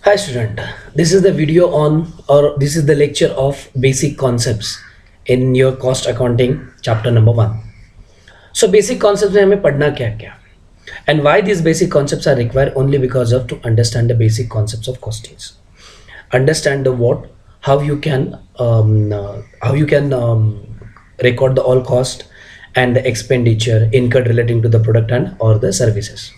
Hi student, this is the video on or this is the lecture of basic concepts in your cost accounting chapter number 1. So basic concepts में हमें पढ़ना क्या क्या and why these basic concepts are required only because of to understand the basic concepts of costings. Understand the what, how you can record the all cost and the expenditure incurred relating to the product and or the services.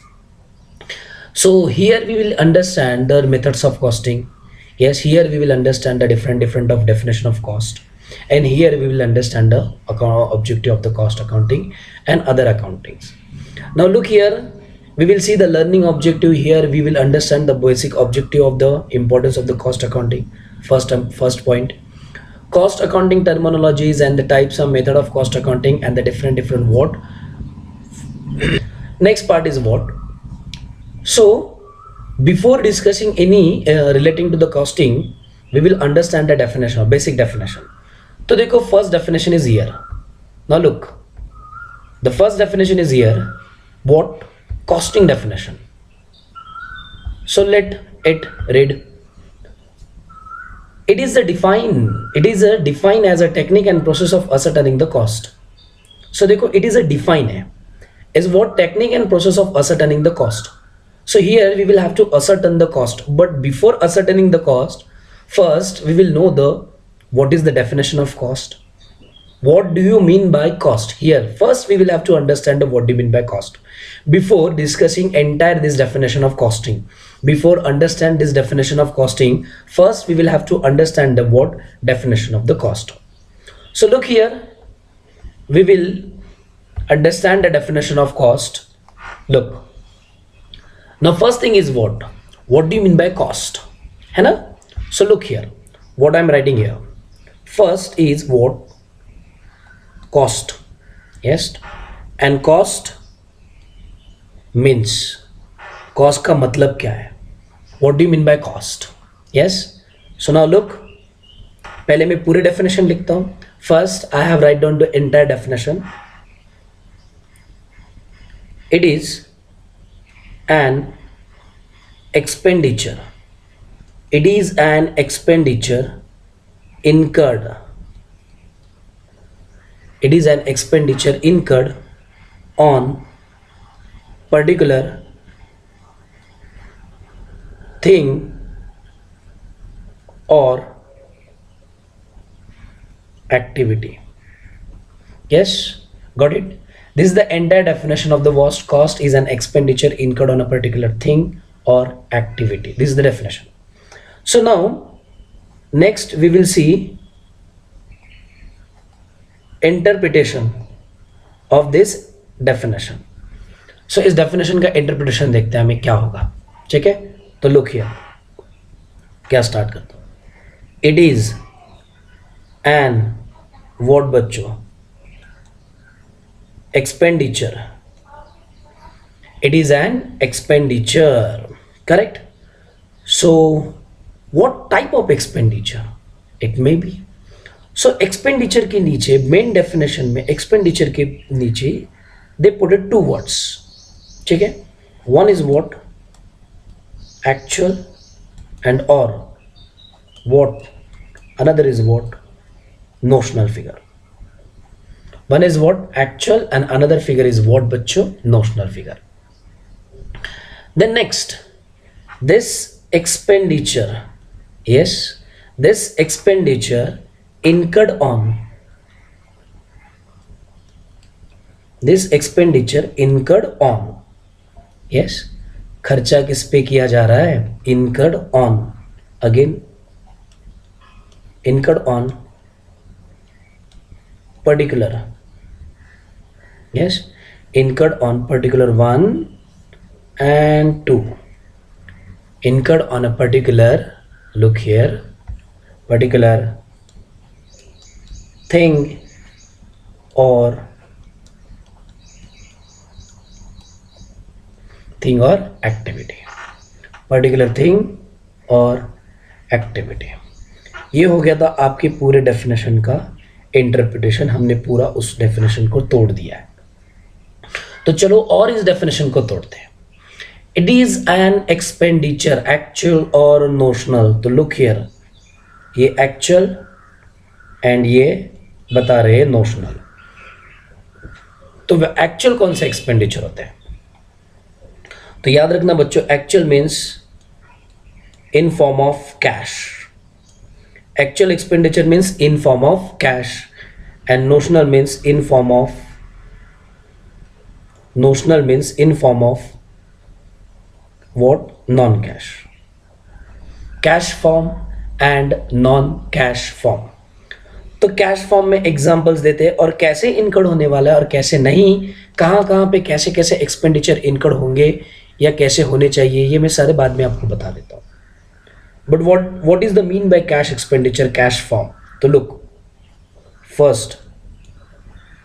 So here we will understand the methods of costing. Yes, here we will understand the different of definition of cost, and here we will understand the objective of the cost accounting and other accountings. Now look here, we will see the learning objective. Here we will understand the basic objective of the importance of the cost accounting. First point, cost accounting terminologies and the types and method of cost accounting and the different what. Next part is what. So before discussing any relating to the costing, we will understand the definition of basic definition. So देखो first definition is here. Now look, the first definition is here. What? Costing definition. So let it read. It is a define as a technique and process of ascertaining the cost. So देखो it is a define है, is what technique and process of ascertaining the cost. So here we will have to ascertain the cost, but before ascertaining the cost, first we will know the what is the definition of cost. What do you mean by cost? Here first we will have to understand the what do you mean by cost before discussing entire this definition of costing. Before understand this definition of costing, first we will have to understand the what definition of the cost. So look here, we will understand the definition of cost. Look, now first thing is what do you mean by cost, है ना? So look here, what I'm writing here. First is what? Cost. Yes, and cost means, cost का मतलब क्या है? What do you mean by cost? Yes, so now look, पहले मैं पूरे definition लिखता हूँ. First I have write down the entire definition. It is an expenditure. It is an expenditure incurred. It is an expenditure incurred on particular thing or activity. Yes, got it? This is the entire definition of the cost. Cost is an expenditure incurred on a particular thing or activity. This is the definition. So now next we will see interpretation of this definition. So इस definition का interpretation देखते हैं हमें क्या होगा. ठीक है, तो look here, क्या start करता हूँ. It is an what बच्चों? Expenditure. It is an expenditure, correct? So what type of expenditure it may be? So expenditure के नीचे main definition में expenditure के नीचे they put it two words. ठीक है, one is what? Actual and or what? Another is what? Notional figure. One is what? Actual, and another figure is what बच्चों? Notional figure. Then next, this expenditure, yes, this expenditure incurred on, this expenditure incurred on, yes, खर्चा किस पे किया जा रहा है? Incurred on, again incurred on particular, yes, incurred on particular 1 and 2, incurred on a particular, look here, particular thing or activity, particular thing or activity. ये हो गया था आपके पूरे डेफिनेशन का इंटरप्रिटेशन. हमने पूरा उस डेफिनेशन को तोड़ दिया है. तो चलो और इस डेफिनेशन को तोड़ते हैं. It is an expenditure actual और नोशनल। तो लुक हियर, ये एक्चुअल एंड ये बता रहे हैं नोशनल। तो एक्चुअल कौन सा एक्सपेंडिचर होता है? तो याद रखना बच्चों, actual means in form of cash. Actual expenditure means in form of cash and notional means in form of what? Non-cash. Cash form and non-cash form. तो कैश फॉर्म में एग्जांपल्स देते हैं और कैसे इनकड होने वाला है और कैसे नहीं, कहाँ पे कैसे कैसे एक्सपेंडिचर इनकड होंगे या कैसे होने चाहिए, ये मैं सारे बाद में आपको बता देता हूँ। But what is the mean by cash expenditure, cash form? तो look, first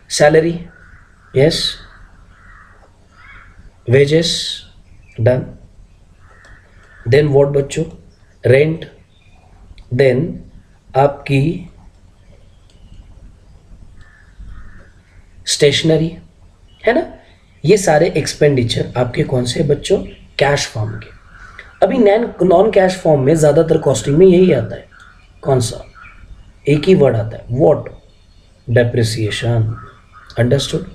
salary, yes, wages, done. Then what बच्चों? रेंट। देन आपकी स्टेशनरी, है ना। ये सारे एक्सपेंडिचर आपके कौन से बच्चों? कैश फॉर्म के। अभी नॉन कैश फॉर्म में ज़्यादातर कॉस्टिंग में यही आता है, कौन सा? एक ही वर्ड आता है, व्हाट? डेप्रिसिएशन। अंडरस्टूड?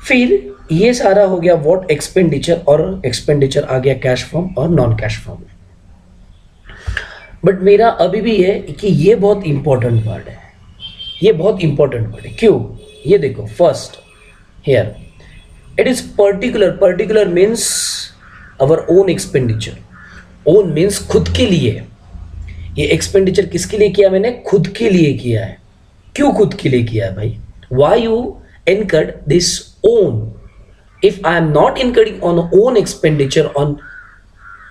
फिर ये सारा हो गया व्हाट एक्सपेंडिचर, और एक्सपेंडिचर आ गया कैश फॉर्म और नॉन कैश फॉर्म में। बट मेरा अभी भी है कि ये बहुत इंपॉर्टेंट वर्ड है, ये बहुत इंपॉर्टेंट वर्ड है। क्यों? ये देखो, first here it is particular means our own expenditure. Own means खुद के लिए। ये एक्सपेंडिचर किसके लिए किया मैंने? खुद के लिए किया है। क्यों खुद के लिए किया है भाई? Why you incurred this own? if I am not incurring on own expenditure, on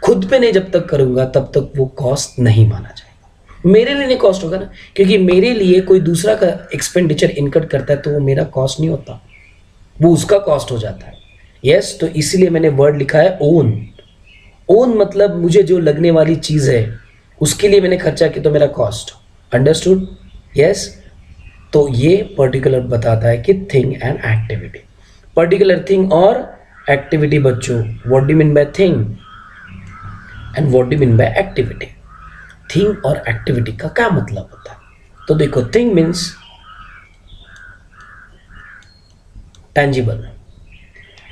खुद पे नहीं जब तक करूंगा तब तक वो कॉस्ट नहीं माना जाएगा। मेरे लिए नहीं कॉस्ट होगा ना, क्योंकि मेरे लिए कोई दूसरा का एक्सपेंडिचर इनकट करता है तो वो मेरा कॉस्ट नहीं होता, वो उसका कॉस्ट हो जाता है। यस, तो इसीलिए मैंने वर्ड लिखा है ओन। ओन मतलब मुझे जो लगने वाली चीज है उसके लिए मैंने खर्चा किया तो मेरा कॉस्ट। अंडरस्टूड? यस। तो ये पर्टिकुलर बताता है कि thing and activity. Particular thing और एक्टिविटी बच्चों, what do you mean by thing and what do you mean by activity? Thing और एक्टिविटी का क्या मतलब होता है? तो देखो, thing means tangible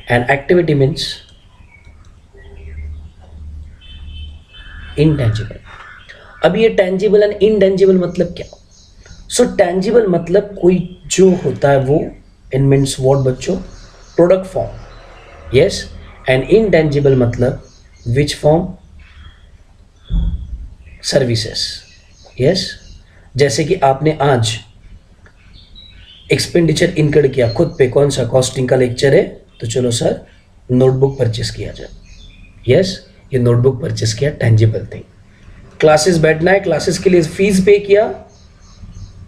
and activity means intangible. अब ये tangible and intangible मतलब क्या? So tangible मतलब कोई जो होता है वो, in means what बच्चों? Product form. Yes. And intangible मतलब which form? Services. Yes. जैसे कि आपने आज एक्सपेंडिचर इनकड किया खुद पे, कौन सा? कॉस्टिंग का लेक्चर है, तो चलो सर नोटबुक परचेस किया जाए। यस, ये नोटबुक परचेस किया, टेंजिबल थिंग। क्लासेस बैठना है, क्लासेस के लिए फीस पे किया,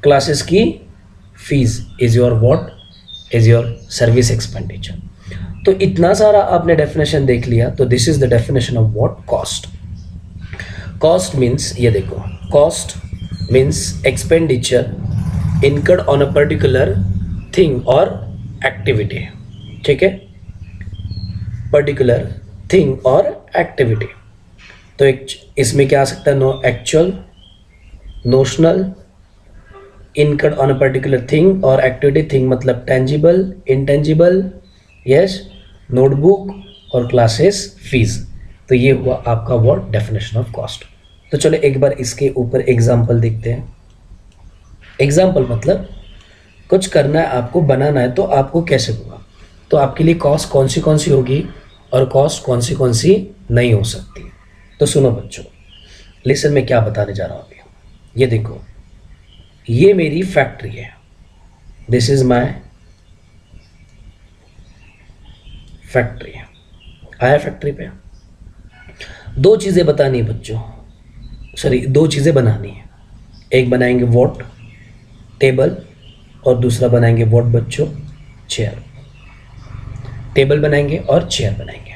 क्लासेस की fees is your what? Is your service expenditure. तो इतना सारा आपने डेफिनेशन देख लिया, तो this is the definition of what? Cost. Cost means, ये देखो, cost means expenditure incurred on a particular thing or activity। ठीक है, particular thing or activity। तो इसमें क्या आ सकता है? No actual, notional, incurred on a particular thing or activity। Thing मतलब tangible, intangible, yes, नोटबुक और क्लासेस फीस। तो ये हुआ आपका वर्ड डेफिनेशन ऑफ कॉस्ट। तो चलो एक बार इसके ऊपर एग्जाम्पल देखते हैं। एग्जाम्पल मतलब कुछ करना है आपको, बनाना है, तो आपको कैसे होगा? तो आपके लिए कॉस्ट कौन सी होगी और कॉस्ट कौन सी नहीं हो सकती। तो सुनो बच्चों, लिसन में क्या बताने जा रहा हूँ अभी। ये देखो, ये मेरी फैक्ट्री है, दिस इज माय फैक्ट्री। आया फैक्ट्री पे? दो चीज़ें बतानी है बच्चों, सॉरी, दो चीज़ें बनानी है। एक बनाएंगे व्हाट? टेबल, और दूसरा बनाएंगे व्हाट बच्चों? चेयर। टेबल बनाएंगे और चेयर बनाएंगे।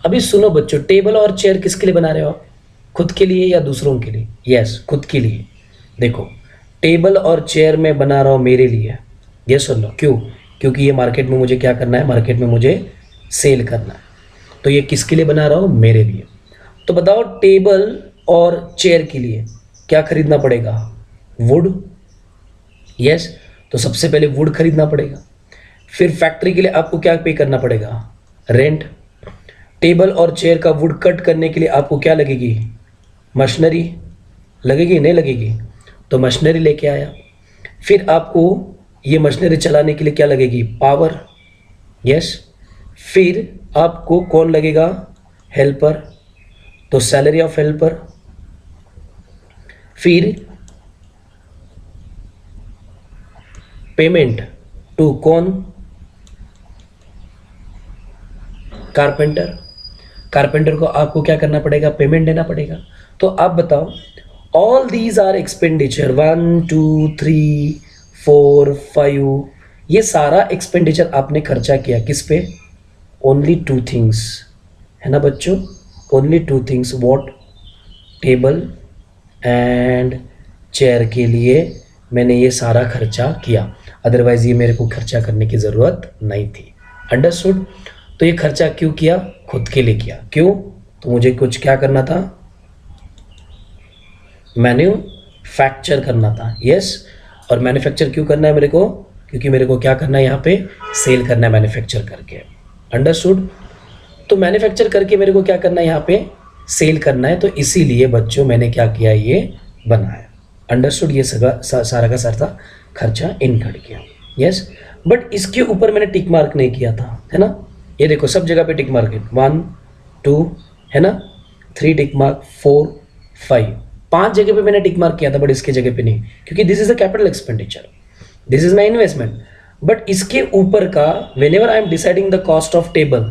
अभी सुनो बच्चों, टेबल और चेयर किसके लिए बना रहे हो आप? खुद के लिए या दूसरों के लिए? यस, खुद के लिए। देखो, टेबल और चेयर में बना रहा हूँ मेरे लिए, यस और नो। क्यों? क्योंकि ये मार्केट में मुझे क्या करना है? मार्केट में मुझे सेल करना है। तो ये किसके लिए बना रहा हूं? मेरे लिए। तो बताओ टेबल और चेयर के लिए क्या खरीदना पड़ेगा? वुड। यस, तो सबसे पहले वुड खरीदना पड़ेगा। फिर फैक्ट्री के लिए आपको क्या पे करना पड़ेगा? रेंट। टेबल और चेयर का वुड कट करने के लिए आपको क्या लगेगी? मशीनरी लगेगी, नहीं लगेगी? तो मशीनरी लेके आया। फिर आपको ये मशीनरी चलाने के लिए क्या लगेगी? पावर। यस। फिर आपको कौन लगेगा? हेल्पर, तो सैलरी ऑफ हेल्पर। फिर पेमेंट टू कौन? कारपेंटर। कारपेंटर को आपको क्या करना पड़ेगा? पेमेंट देना पड़ेगा। तो आप बताओ, ऑल दीज आर एक्सपेंडिचर, 1 2 3 4 5, ये सारा एक्सपेंडिचर आपने खर्चा किया किस पे? ओनली टू थिंग्स, है ना बच्चों? Only two things, what? Table and chair के लिए मैंने ये सारा खर्चा किया, अदरवाइज ये मेरे को खर्चा करने की ज़रूरत नहीं थी। अंडरस्टूड? तो ये खर्चा क्यों किया? खुद के लिए किया। क्यों? तो मुझे कुछ क्या करना था? मैन्युफैक्चर करना था। यस। और मैन्युफैक्चर क्यों करना है मेरे को? क्योंकि मेरे को क्या करना है यहाँ पे? सेल करना है मैन्युफैक्चर करके। अंडरस्टूड? तो मैन्युफैक्चर करके मेरे को क्या करना है? यहाँ पे सेल करना है। तो इसीलिए बच्चों मैंने क्या किया? ये बनाया। अंडरस्टूड? ये सारा का सारा खर्चा इनकर्ड किया। यस। बट इसके ऊपर मैंने टिक मार्क नहीं किया था, है ना? ये देखो सब जगह पे टिक मार्क है, 1 2, है ना? 3 टिक मार्क, 4 5, 5 जगह पे मैंने टिक मार्क किया था, बट इसके जगह पे नहीं, क्योंकि this is a capital expenditure, this is my investment. But इसके ऊपर का whenever I am deciding the cost of table,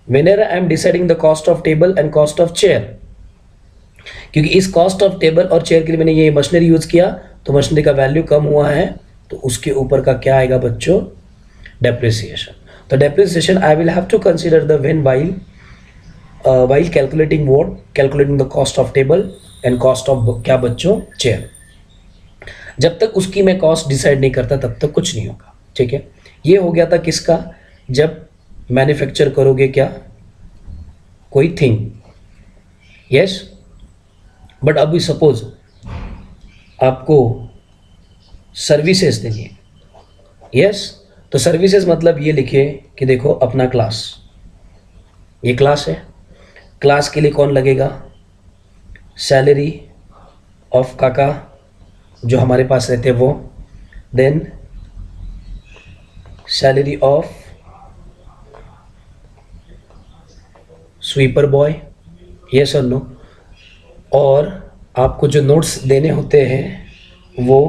whenever I am deciding the cost of table and cost of chair, क्योंकि इस कॉस्ट ऑफ टेबल और chair के लिए मैंने ये मशीनरी यूज किया, तो मशीनरी का वैल्यू कम हुआ है, तो उसके ऊपर का क्या आएगा बच्चों? डेप्रिसिएशन। तो depreciation I will have to consider the when while calculating what? Calculating the cost of table and cost of क्या बच्चों? चेयर। जब तक उसकी मैं कॉस्ट डिसाइड नहीं करता तब तक कुछ नहीं होगा। ठीक है, ये हो गया था किसका? जब मैन्युफैक्चर करोगे क्या? कोई थिंग। यस। बट अभी सपोज आपको सर्विसेज देनी है। यस। तो सर्विसेज मतलब ये लिखे कि देखो अपना क्लास, ये क्लास है, क्लास के लिए कौन लगेगा? सैलरी ऑफ काका जो हमारे पास रहते हैं वो, then salary of sweeper boy, yes और नो। और आपको जो नोट्स देने होते हैं वो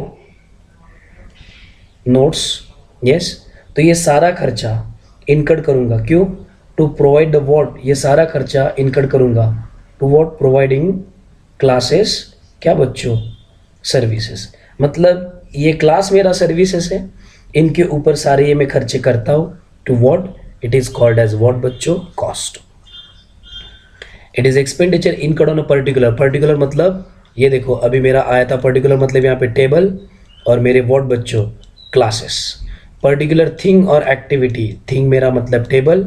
नोट्स। यस। तो ये सारा खर्चा इनकर्ड करूंगा। क्यों? टू प्रोवाइड द वॉट, ये सारा खर्चा इनकर्ड करूंगा टू वॉट? प्रोवाइडिंग क्लासेस, क्या बच्चों? सर्विसेज। मतलब ये क्लास मेरा सर्विसेज है, इनके ऊपर सारे ये मैं खर्चे करता हूँ to what? It is called as what बच्चों? Cost. It is expenditure incurred on a particular, particular मतलब ये देखो अभी मेरा आया था पर्टिकुलर मतलब यहाँ पे टेबल और मेरे वॉट बच्चों? क्लासेस। पर्टिकुलर थिंग और एक्टिविटी, थिंग मेरा मतलब टेबल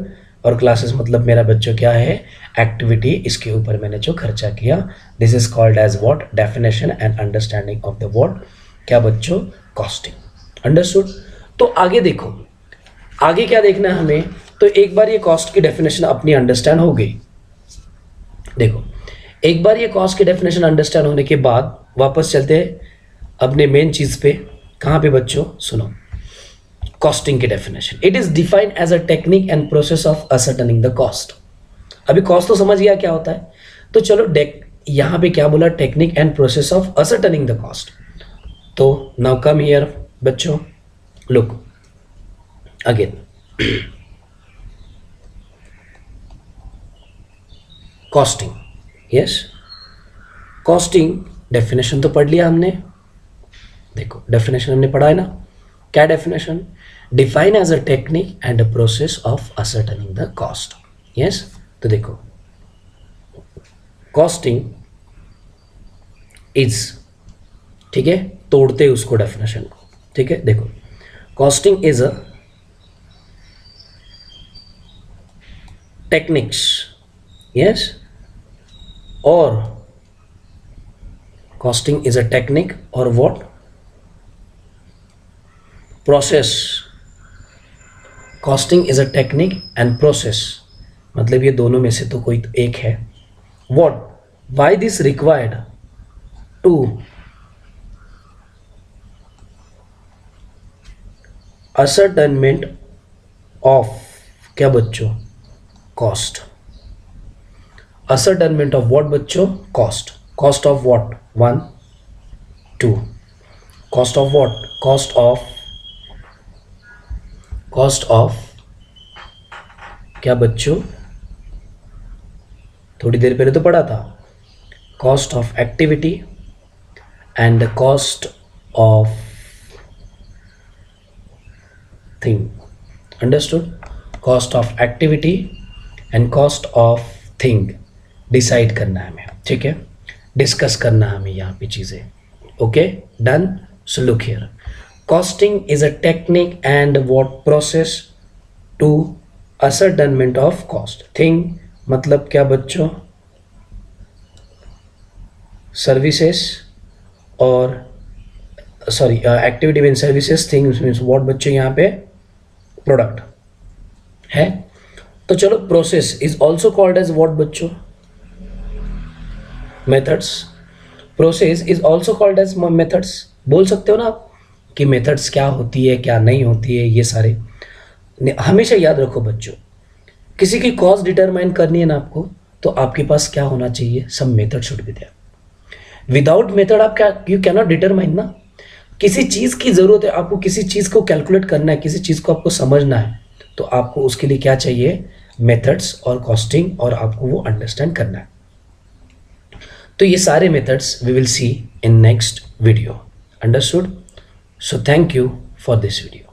और क्लासेस मतलब मेरा बच्चों क्या है? एक्टिविटी। इसके ऊपर मैंने जो खर्चा किया, this is called as what? Definition and understanding of the what? क्या बच्चों? कॉस्टिंग। अंडरस्टूड? तो आगे देखो, आगे क्या देखना है हमें? तो एक बार ये कॉस्ट की डेफिनेशन अपनी अंडरस्टैंड हो गई। देखो एक बार ये कॉस्ट की डेफिनेशन अंडरस्टैंड होने के बाद वापस चलते हैं अपने मेन चीज पे। कहाँ पे बच्चों? सुनो, कॉस्टिंग की definition. It is defined as a technique and process of ascertaining the cost. अभी कॉस्ट तो समझ गया क्या होता है, तो चलो यहाँ पे क्या बोला? Technique and process of ascertaining the cost. तो नाउ कम हियर बच्चों, look again. Costing, yes. Costing definition तो पढ़ लिया हमने। देखो डेफिनेशन हमने पढ़ा है ना, क्या definition? Define as a technique and a process of ascertaining the cost. Yes. तो देखो कॉस्टिंग इज, ठीक है, तोड़ते उसको डेफिनेशन को। ठीक है, देखो costing is a techniques, yes, or costing is a technique or what, process. Costing is a technique and process, मतलब ये दोनों में से तो कोई एक है. What, why this required to ascertainment of, क्या बच्चों, कॉस्ट. असर्टेनमेंट ऑफ वॉट बच्चों, cost. Cost of what, 1 2. Cost of what, cost of क्या बच्चों, थोड़ी देर पहले तो पढ़ा था, cost of activity and cost of thing. Understood. Cost of activity and cost of thing decide करना है हमें, ठीक है, डिस्कस करना है हमें यहाँ पे चीज़ें. Okay, done. So look here, costing is a technique and what process to ascertainment of cost. thing मतलब क्या बच्चों, सर्विसेज और sorry activity mean services, things means what बच्चों, यहाँ पे प्रोडक्ट है. तो चलो, process is also called as what बच्चों, methods. Process is also called as methods. बोल सकते हो ना आप कि मेथड्स क्या होती है, क्या नहीं होती है, ये सारे हमेशा याद रखो बच्चों. किसी की कॉस्ट डिटरमाइन करनी है ना आपको, तो आपके पास क्या होना चाहिए, some method should be there. Without method आप क्या, यू कैन नॉट डिटरमाइन ना. किसी चीज़ की ज़रूरत है आपको, किसी चीज़ को कैलकुलेट करना है, किसी चीज़ को आपको समझना है, तो आपको उसके लिए क्या चाहिए, मेथड्स और कॉस्टिंग, और आपको वो अंडरस्टैंड करना है. तो ये सारे methods we will see in next video. Understood. So thank you for this video.